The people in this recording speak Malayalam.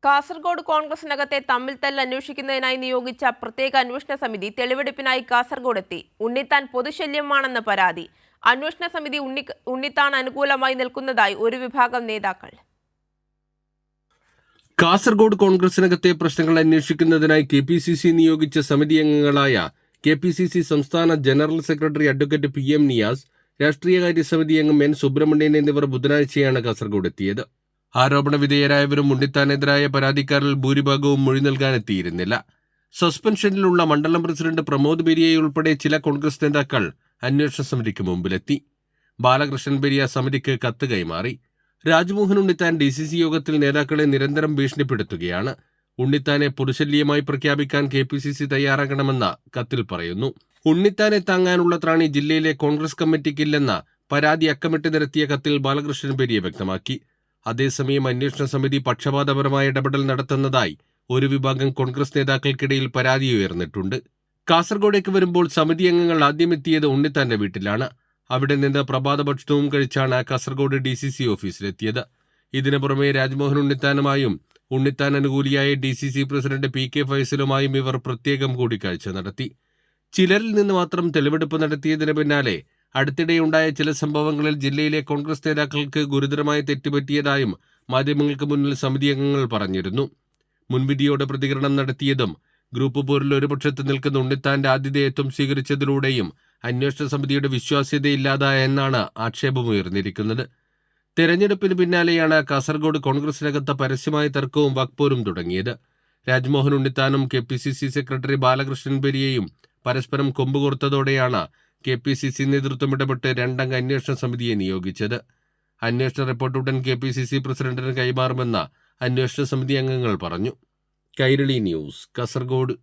കാസർഗോഡ് കോൺഗ്രസിനകത്തെ തമ്മിൽ തല്ല് അന്വേഷിക്കുന്നതിനായി നിയോഗിച്ച പ്രത്യേക അന്വേഷണ സമിതി തെളിവെടുപ്പിനായി കാസർഗോഡ് എത്തി. ഉണ്ണിത്താൻ പൊതുശല്യമാണെന്ന് പരാതി. അന്വേഷണ സമിതി ഉണ്ണിത്താൻ അനുകൂലമായി നിൽക്കുന്നതായി ഒരു വിഭാഗം നേതാക്കൾ. കാസർഗോഡ് കോൺഗ്രസിനകത്തെ പ്രശ്നങ്ങൾ അന്വേഷിക്കുന്നതിനായി KPCC നിയോഗിച്ച സമിതി അംഗങ്ങളായ KPCC സംസ്ഥാന general secretary advocate PM Niyas, രാഷ്ട്രീയകാര്യ സമിതി അംഗം N സുബ്രഹ്മണ്യൻ എന്നിവർ ബുധനാഴ്ചയാണ് കാസർഗോഡ് എത്തിയത്. ആരോപണ വിധേയരായവരും ഉണ്ണിത്താനെതിരായ പരാതിക്കാരിൽ ഭൂരിഭാഗവും മൊഴി നൽകാനെത്തിയിരുന്നില്ല. സസ്പെൻഷനിലുള്ള മണ്ഡലം പ്രസിഡന്റ് പ്രമോദ് പെരിയ ഉൾപ്പെടെ ചില കോൺഗ്രസ് നേതാക്കൾ അന്വേഷണ സമിതിക്ക് മുമ്പിലെത്തി. ബാലകൃഷ്ണൻ പെരിയ സമിതിക്ക് കത്ത് കൈമാറി. രാജ്മോഹൻ ഉണ്ണിത്താൻ DCC യോഗത്തിൽ നേതാക്കളെ നിരന്തരം ഭീഷണിപ്പെടുത്തുകയാണ്. ഉണ്ണിത്താനെ പൊതുശല്യമായി പ്രഖ്യാപിക്കാൻ KPCC തയ്യാറാകണമെന്ന കത്തിൽ പറയുന്നു. ഉണ്ണിത്താനെ താങ്ങാനുള്ള ത്രാണി ജില്ലയിലെ കോൺഗ്രസ് കമ്മിറ്റിക്കില്ലെന്ന പരാതി അക്കമിട്ട് നിരത്തിയ കത്തിൽ ബാലകൃഷ്ണൻ പെരിയ വ്യക്തമാക്കി. അതേസമയം അന്വേഷണ സമിതി പക്ഷപാതപരമായ ഇടപെടൽ നടത്തുന്നതായി ഒരു വിഭാഗം കോൺഗ്രസ് നേതാക്കൾക്കിടയിൽ പരാതി ഉയർന്നിട്ടുണ്ട്. കാസർഗോഡേക്ക് വരുമ്പോൾ സമിതി അംഗങ്ങൾ ആദ്യം എത്തിയത് ഉണ്ണിത്താന്റെ വീട്ടിലാണ്. അവിടെ നിന്ന് പ്രഭാത ഭക്ഷണവും കഴിച്ചാണ് കാസർഗോഡ് DCC ഓഫീസിലെത്തിയത്. ഇതിനു പുറമെ രാജ്മോഹൻ ഉണ്ണിത്താനുമായും ഉണ്ണിത്താൻ അനുകൂലിയായ DCC പ്രസിഡന്റ് PK ഫൈസലുമായും ഇവർ പ്രത്യേകം കൂടിക്കാഴ്ച നടത്തി. ചിലരിൽ നിന്ന് മാത്രം തെളിവെടുപ്പ് നടത്തിയതിന് പിന്നാലെ അടുത്തിടെയുണ്ടായ ചില സംഭവങ്ങളിൽ ജില്ലയിലെ കോൺഗ്രസ് നേതാക്കൾക്ക് ഗുരുതരമായ തെറ്റുപറ്റിയതായും മാധ്യമങ്ങൾക്ക് മുന്നിൽ സമിതി അംഗങ്ങൾ പറഞ്ഞിരുന്നു. മുൻവിധിയോടെ പ്രതികരണം നടത്തിയതും ഗ്രൂപ്പ് പോരിൽ ഒരു പക്ഷത്ത് നിൽക്കുന്ന ഉണ്ണിത്താന്റെ ആതിഥേയത്വം സ്വീകരിച്ചതിലൂടെയും അന്വേഷണ സമിതിയുടെ വിശ്വാസ്യതയില്ലാതായ എന്നാണ് ആക്ഷേപമുയർന്നിരിക്കുന്നത്. തെരഞ്ഞെടുപ്പിന് പിന്നാലെയാണ് കാസർഗോഡ് കോൺഗ്രസിനകത്ത് പരസ്യമായ തർക്കവും വാക്പോരും തുടങ്ങിയത്. രാജ്മോഹൻ ഉണ്ണിത്താനും KPCC സെക്രട്ടറി ബാലകൃഷ്ണൻ പെരിയയും പരസ്പരം കൊമ്പുകോർത്തതോടെയാണ് KPCC നേതൃത്വം ഇടപെട്ട് രണ്ടംഗ അന്വേഷണ സമിതിയെ നിയോഗിച്ചത്. അന്വേഷണ റിപ്പോർട്ട് ഉടൻ KPCC പ്രസിഡന്റിന് കൈമാറുമെന്ന് അന്വേഷണ സമിതി അംഗങ്ങൾ പറഞ്ഞു. കൈരളി ന്യൂസ്, കാസർഗോഡ്.